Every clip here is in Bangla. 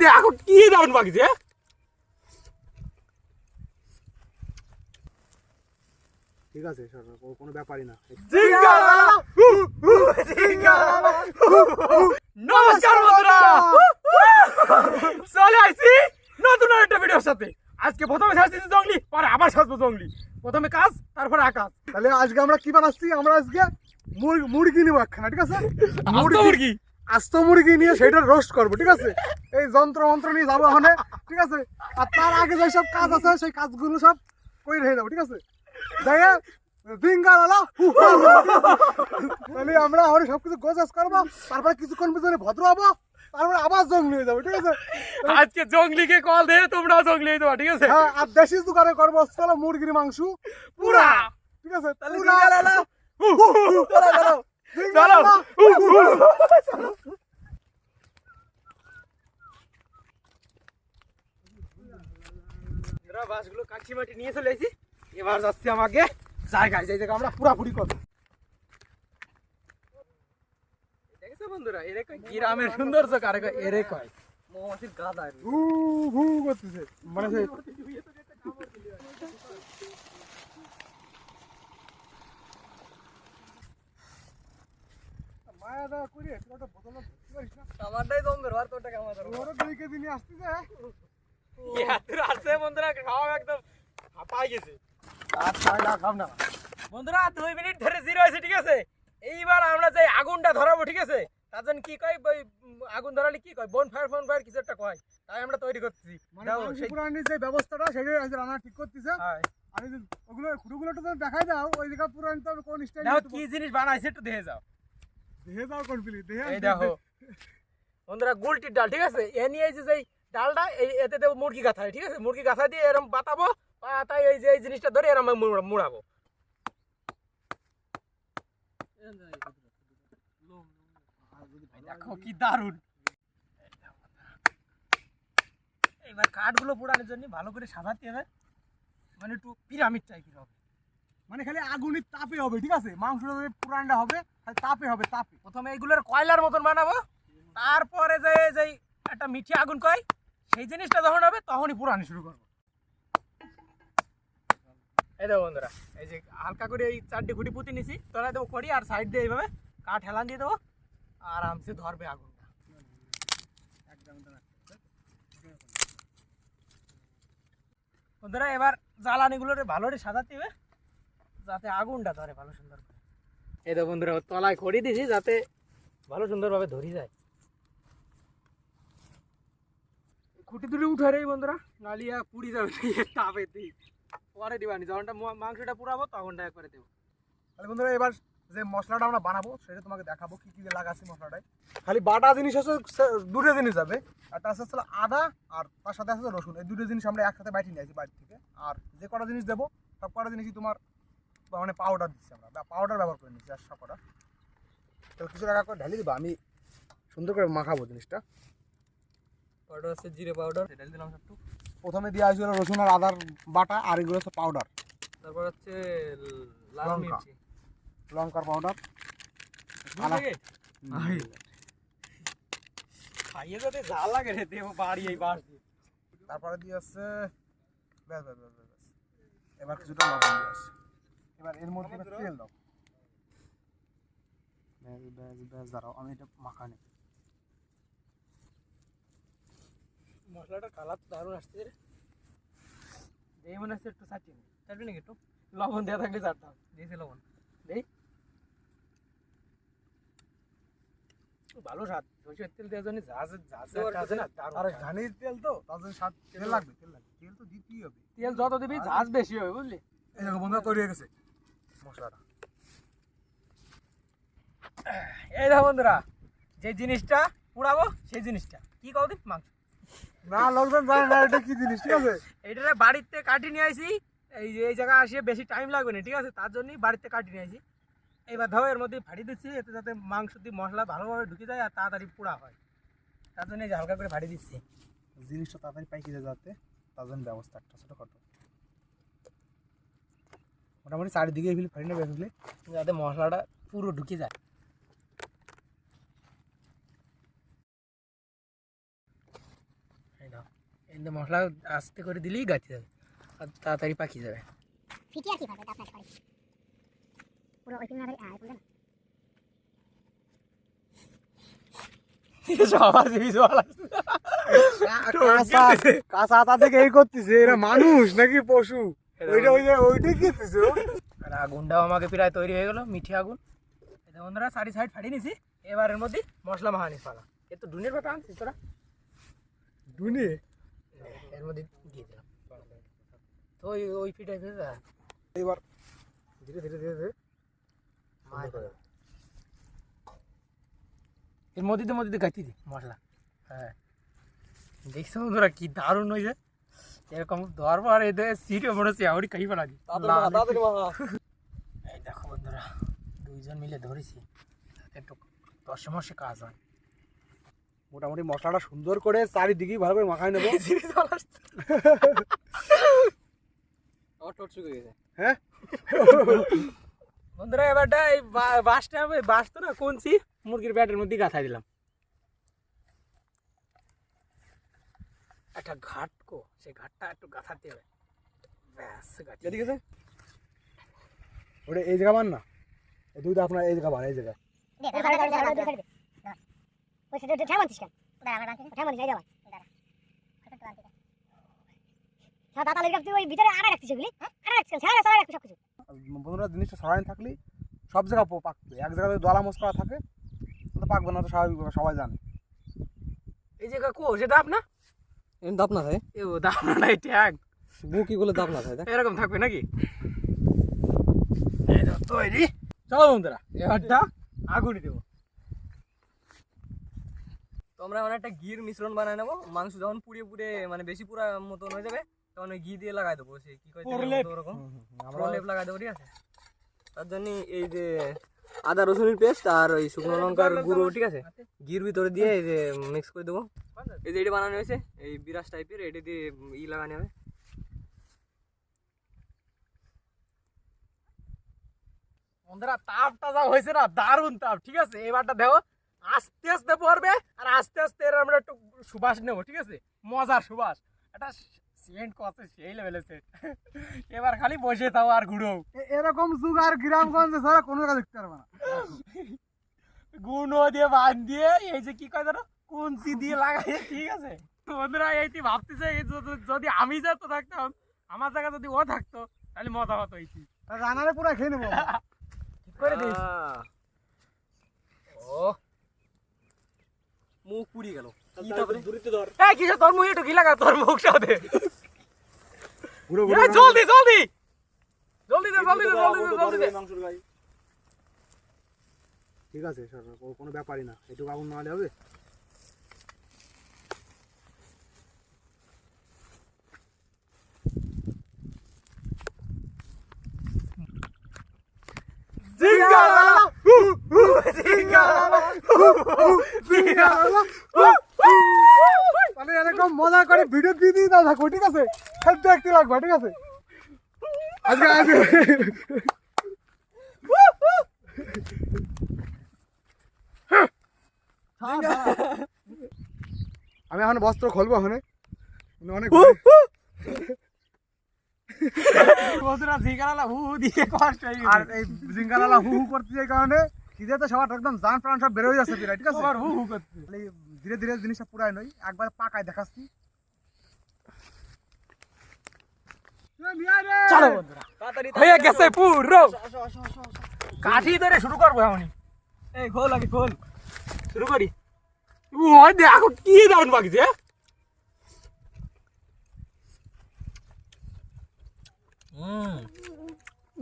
দেখো কি দারুণ পাকিছে। ঠিক আছে কোনো ব্যাপারই না। নমস্কার বন্ধুরা, চলে আসছি নতুন একটা ভিডিওর সাথে। আজকে প্রথমে সাজছি জঙ্গলি, পরে আবার সাজবো জঙ্গলি। প্রথমে কাজ, তারপরে আকাশ। তাহলে আজকে আমরা কি বানাচ্ছি? আমরা আজকে মুরগি নিবো একখানা, ঠিক আছে? মুরগি আস্ত মুরগি নিয়ে সেটা রোস্ট করবো, ঠিক আছে? এই যন্ত্র মন্ত্র নিয়ে যাবো ওখানে, ঠিক আছে? আর তার আগে যেসব কাজ আছে সেই কাজগুলো সব করে রেখে যাবো, ঠিক আছে? দেখে তাহলে আমরা ওখানে সবকিছু গোছগাছ করবো, তারপরে কিছুক্ষণ পিছনে ভদ্র হবো, তারপরে আবার জঙ্গলি হয়ে যাবো, ঠিক আছে? আজকে জঙ্গলিকে কল দিয়ে তোমরাও জঙ্গলি হয়ে যাবো, ঠিক আছে? হ্যাঁ, আর দেশি দোকানে করবো চলো মুরগির মাংস পুরা, ঠিক আছে? তাহলে পুরা। চলো বাসগুলো কাঠি মাটি নিয়ে চলে এসেছি। এবার যাচ্ছি আমাকে জায়গায়, যাই জায়গায় আমরা পুরাপুরি করবো। দেখেছো বন্ধুরা, এরে কয় গ্রামের সৌন্দর্য, কারে কয় এরে কয় মৌমাছির গাদা। ভু ভু করতেছে, মানে সেই মায়া দা করে তোটা বোতল ধরতে পারিস না? আমারটাই দমবে, আর তোরটা কেমন ধরো? ওরা 2 কেজি নিয়ে আসতেছে। ইয়াতুর আছে বন্ধুরা, খাওয়া একদম হাঁপাই গেছে। আর ছাড়া খাব না বন্ধুরা 2 মিনিট ধরে জিরো হয়েছে, ঠিক আছে? এইবার আমরা যে আগুনটা ধরাবো, ঠিক আছে? তার জন্য কি কয়, ওই আগুন ধরালে কি কয়, বন ফায়ার কিছু একটা কয়, তাই আমরা তৈরি করতেছি। মানে পুরানি যে ব্যবস্থাটা সেটাই আজ রান্না ঠিক করতেছে। আর এই যে ওগুলো খুঁড়োগুলো তো দেখাই দাও, ওই জায়গা পুরানি তো কোন স্টাইল দেখো কি জিনিস বানাইছে, একটু দেখে যাও। দেখে দাও কমপ্লিট দেখে। এই দেখো বন্ধুরা, গুলটির ডাল, ঠিক আছে? এ নিয়ে এই যে ডালটা এতে দেবো মুরগি গাথায়, ঠিক আছে? মুরগি গাথা দিয়ে এরকম বাতাবো, তাই এই যে এই জিনিসটা ধরে এরকম মুড়াবো। দেখো কি দারুন। এবার কাঠগুলো পোড়ানোর জন্য ভালো করে সাজাতে হবে, মানে একটু পিরামিড টাইপের হবে। মানে খালি আগুনের তাপে হবে, ঠিক আছে? মাংসটা যে পুরানটা হবে খালি তাপে হবে, তাপে। প্রথমে এগুলোর কয়লার মতন বানাবো, তারপরে যে একটা মিঠি আগুন কয় সেই জিনিসটা যখন হবে তখনই পুরানো শুরু করবো। এই দেখো বন্ধুরা, এই যে হালকা করে এই 4টি খুঁটি পুঁতি নিছি, তলায় দেবো খড়ি, আর সাইড দিয়ে এইভাবে কাঠ হেলান দিয়ে দেবো, আরামসে ধরবে আগুনটা। বন্ধুরা এবার জ্বালানিগুলোরে ভালো করে সাজাতে হবে যাতে আগুনটা ধরে ভালো সুন্দর করে। এই দেখো বন্ধুরা, তলায় খড়ি দিছি যাতে ভালো সুন্দরভাবে ধরি যায়। খুঁটি দুটি উঠারে বন্ধুরা, নালিয়া পুড়ি যাবে তাপেতেই। পরে দিবানি, যখনটা মাংসটা পুরাবো তখনটা একবারে দেবো। তাহলে বন্ধুরা এবার যে মশলাটা আমরা বানাবো সেটা তোমাকে দেখাবো কি কি লাগাচ্ছি মশলাটায়। খালি বাটা জিনিস হচ্ছে দুটো জিনিস যাবে, একটা আছে হচ্ছে আদা, আর তার সাথে আছে রসুন। এই দুটো জিনিস আমরা একসাথে বাইরে নিয়ে আসি বাড়ি থেকে। আর যে কটা জিনিস দেবো সব কটা জিনিসই তোমার মানে পাউডার দিচ্ছি আমরা, পাউডার ব্যবহার করে নিচ্ছি। আর সব কটা তাহলে কিছু টাকা করে ঢালি দিবা, আমি সুন্দর করে মাখাবো জিনিসটা। পাউডার আছে জিরে পাউডার, ঢেলে দিলাম একটু। প্রথমে দেওয়া হয়েছিল রসুন আর আদার বাটা, আর এগুলো হচ্ছে পাউডার। তারপর হচ্ছে লাল লঙ্কা, মির্চি, লঙ্কার পাউডার। খাইয়ে যাতে যা লাগে রে দেবো বাড়ি এই বার। তারপরে দিয়ে আসছে ব্যাস ব্যাস ব্যাস ব্যাস। এবার কিছুটা লবণ দিয়ে আসছে। এবার এর মধ্যে তেল দাও। ব্যাস ব্যাস ব্যাস, দাঁড়াও আমি এটা মাখা নেই। মশলাটা কালার তো দারুণ আসছে রে। এই মনে হচ্ছে একটু চাটনি চাটনি নাকি, একটু লবণ দেওয়া থাকলে চাটতাম। দিয়েছে লবণ, দেই ভালো স্বাদ। সরষের তেল দেওয়ার জন্য আছে না, আর ঘানির তেল তো তার জন্য স্বাদ তেল লাগবে, তেল লাগবে, তেল তো দিতেই হবে। তেল যত দিবি ঝাঁজ বেশি হবে, বুঝলি? এই দেখো বন্ধুরা তৈরি হয়ে গেছে মশলাটা। এই দেখো বন্ধুরা, যে জিনিসটা পুড়াবো সেই জিনিসটা কি কও দিন, মাংস না লোকজন জানে না এটা কি জিনিস, ঠিক আছে? এইটা বাড়িতে কাটি নিয়ে আসি। এই জায়গায় আসিয়ে বেশি টাইম লাগবে না, ঠিক আছে? তার জন্যই বাড়িতে কাটি নিয়ে আসি। এবার ধরো এর মধ্যে ফাটি দিচ্ছি, এতে যাতে মাংস দিয়ে মশলা ভালোভাবে ঢুকে যায় আর তাড়াতাড়ি পোড়া হয়, তার জন্য এই যে হালকা করে ফাটি দিচ্ছি। জিনিসটা তাড়াতাড়ি পাইকে যাতে তার জন্য ব্যবস্থা একটা ছোটোখাটো মোটামুটি চারিদিকে এগুলি ফাটি নেবে, এগুলি যাতে মশলাটা পুরো ঢুকে যায়। কিন্তু মশলা আস্তে করে দিলেই গাছে যাবে আর তাড়াতাড়ি পাকিয়ে যাবে। ফিটি আর কি ভাবে আপনার করে পুরো ওই পিনারে কোন সবার ভিজুয়াল আসছে। কাঁচা আতা থেকে এই করতেছে, এরা মানুষ নাকি পশু? ওইটাই খেতেছে। আর আগুনটাও আমাকে প্রায় তৈরি হয়ে গেল, মিঠে আগুন। এটা বন্ধুরা সারি সাইড ফাটিয়ে নিছি, এবার এর মধ্যে মশলা মাখানি পালা। এ তো ডুনের ব্যাপার আনছিস তোরা, দুনি এর মধ্যে দিয়ে দিলাম। তো ওই পিঠাই ফেলে এবার ধীরে ধীরে ধীরে ধীরে এর মধ্যে গাইতে দি মশলা। হ্যাঁ দেখছো বন্ধুরা কি দারুণ হয়েছে, এরকম দেওয়ার পর এদের সিটে মনে হচ্ছে আউরি খাই ফেলা দি। এই দেখো বন্ধুরা, দুইজন মিলে ধরেছি, একটু দশে মশে কাজ হয়। মোটামুটি মশলাটা সুন্দর করে চারিদিকে ভালো করে মাখাই নেবো। হ্যাঁ বন্ধুরা এবারটা এই বাঁশ তো না কোনছি মুরগির ব্যাটের মধ্যে গাথাই দিলাম। একটা ঘাট কো, সেই ঘাটটা একটু গাথাতে হবে, ব্যাস গাছিয়ে ঠিক আছে। ওটা এই জায়গা মান না, এই দুইটা আপনার এই জায়গা মান, এই জায়গা ওই সেটা ঠামানছিস কেন? দাঁড়া আমার বাকি ঠামানছিস এই যাবা দাঁড়া কত তো আনতে দাদা তাহলে তুই ওই ভিতরে আড়া রাখছিস বুঝলি? হ্যাঁ আড়া রাখছিস, ছাড়া ছাড়া রাখছিস সবকিছু। বন্ধুরা জিনিসটা সরাই থাকলে সব জায়গা পাকবে, এক জায়গায় দলা মশলা থাকে তো পাকবে না, তো স্বাভাবিকভাবে সবাই জানে। এই জায়গা কো সে দাপ না, দাপ না থাকে, এ ও দাপ না নাই ট্যাগ বুকি গুলো দাপ না থাকে, এরকম থাকবে নাকি? এই তো তৈরি। চলো বন্ধুরা এবারটা আগুনে দেবো। তো আমরা মানে একটা ঘির মিশ্রণ বানায় নেবো। মাংস যখন পুড়িয়ে পুড়ে মানে বেশি পুরা মতন হয়ে যাবে তখন ওই ঘি দিয়ে লাগাই দেবো, সেই কি কয় ওরকম লেপ লাগাই দেবো, ঠিক আছে? তার জন্য এই যে আদা রসুনের পেস্ট আর ওই শুকনো লঙ্কার গুঁড়ো, ঠিক আছে, ঘির ভিতরে দিয়ে এই যে মিক্স করে দেবো। এই যে এটা বানানো হয়েছে এই বিরাস টাইপের, এটা দিয়ে লাগানো হবে। বন্ধুরা তাপটা যা হয়েছে না, দারুণ তাপ, ঠিক আছে? এবারটা দেখো আস্তে আস্তে পড়বে আর আস্তে আস্তে এর আমরা একটু সুবাস নেবো, ঠিক আছে? মজার সুবাস, একটা সেন্ট করছে সেই লেভেলের সেন্ট। এবার খালি বসে থাও আর ঘুরো, এরকম যুগ আর গ্রামগঞ্জে ছাড়া কোনো কাজ দেখতে পারবে না। গুঁড়ো দিয়ে বাঁধ দিয়ে এই যে কি কয় জানো কুঞ্চি দিয়ে লাগাই, ঠিক আছে? বন্ধুরা এইটি ভাবতেছে যদি আমি যেত থাকতাম, আমার জায়গা যদি ও থাকতো তাহলে মজা হতো। এইটি রানারে পুরো খেয়ে নেবো। ঠিক করে দিস। ও মুখ পুড়ি গেল, এই কিসে তোর মুখে একটু ঘি লাগা, তোর মুখ সাথে পুরো জলদি জলদি জলদি দে জলদি দে জলদি দে জলদি দে। মাংসের গাই ঠিক আছে স্যার, কোনো ব্যাপারই না, এটুকু আগুন না হলে হবে। তাহলে এরকম মজা করে ভিডিও দিয়ে দাও থাকো, ঠিক আছে? দেখতে লাগবে, ঠিক আছে? আজকে আমি এখন বস্ত্র খুলবো, ওখানে অনেক বন্ধুরা জিঙ্গালা হু হু দিয়ে কষ্ট হয়ে আর গেছে, এই জিঙ্গালালা হু হু করতে এই কারণে খিদেতে সবার একদম জান প্রাণ সব বের হয়ে যাচ্ছে প্রায়, ঠিক আছে? সবার হু হু করতে। তাহলে ধীরে ধীরে জিনিসটা পুরাই নই, একবার পাকায় দেখাচ্ছি। চলো বন্ধুরা হয়ে গেছে পুরো, কাঠি ধরে শুরু করবো এমনই। এই খোল আগে খোল, শুরু করি। ওই দেখো কি দারুণ পাকিছে।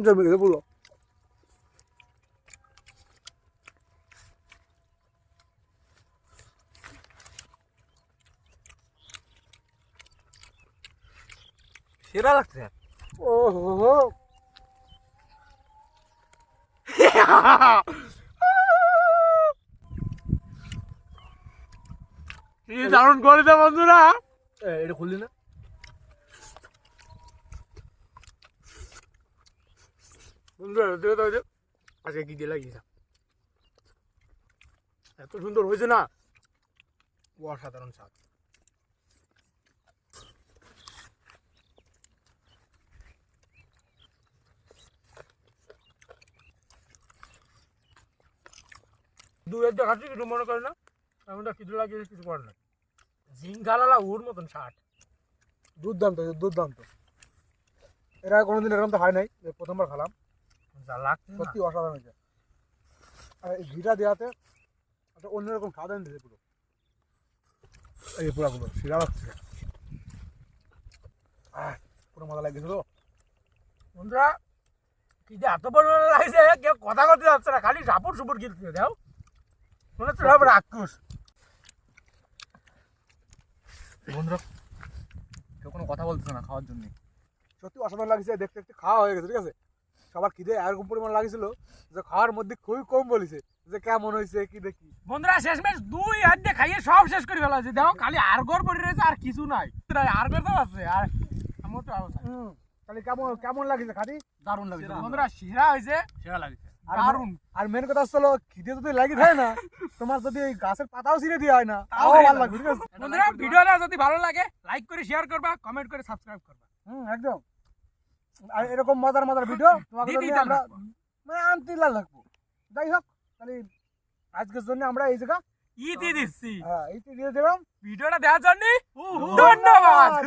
জমে গেছে পুরো। সেরা লাগছে। ও হো কি দারুণ করেছে বন্ধুরা। এটা খুললি না? বন্ধুরা আজকে কি দিয়ে লাগিয়েছে, এত সুন্দর হয়েছে না, অসাধারণ স্বাদ। দুয়ের দিয়ে খাচ্ছি কিছু মনে করে না, এমনটা কিছু লাগিয়ে কিছু করে না। জিঙ্গালালা ওর মতন শার্ট। দুর্দান্ত। এর আগে কোনোদিন এরকম তো হয় নাই, এই প্রথমবার খেলাম, যা লাগছে সত্যি অসাধারণ হয়েছে। আর এই ঘিটা দেওয়াতে একটা অন্যরকম স্বাদ এনে দিয়েছে পুরো। এই যে পুরাগুলো শিরা লাগছে, পুরো মজা লাগছে তো। বন্ধুরা কি যে এত পরিমাণে লাগছে, কেউ কথা করতে যাচ্ছে না, খালি সাপুর সুপুর গিলছে। দাও মনে হচ্ছে সব রাক্ষস। বন্ধুরা কেউ কোনো কথা বলতেছে না খাওয়ার জন্য, সত্যি অসাধারণ লাগছে। দেখতে দেখতে খাওয়া হয়ে গেছে, ঠিক আছে। সবার খিদে এরকম পরিমাণ লাগছিল যে খাওয়ার মধ্যে খুবই কম বলেছে যে কেমন হয়েছে কি দেখি। বন্ধুরা শেষমেশ 2 হাত দিয়ে খাইয়ে সব শেষ করে ফেলা আছে। দেখো খালি আরগর পড়ে রয়েছে, আর কিছু নাই। আরগর তো আছে, আর আমার তো অবস্থা তাহলে কেমন লাগছে খাদি? দারুণ লাগছে বন্ধুরা, সেরা হয়েছে, সেরা লাগছে, দারুণ। আর মেন কথা হলো খিদে যদি লাগি থাকে না, তোমার যদি এই গাছের পাতাও ছিঁড়ে দেওয়া হয় না, তাও তাও ভালো লাগবে, ঠিক আছে। বন্ধুরা ভিডিওটা যদি ভালো লাগে লাইক করে শেয়ার করবা, কমেন্ট করে সাবস্ক্রাইব করবা। একদম। আর এরকম মজার ভিডিও তোমাকে দিদি জন্য আমরা রাখবো। মানে আনতে রাখবো। যাই হোক, তাহলে আজকের জন্য আমরা এই জায়গা ইতি দিচ্ছি। এই দিয়ে দিলাম। ভিডিওটা দেওয়ার জন্য ধন্যবাদ।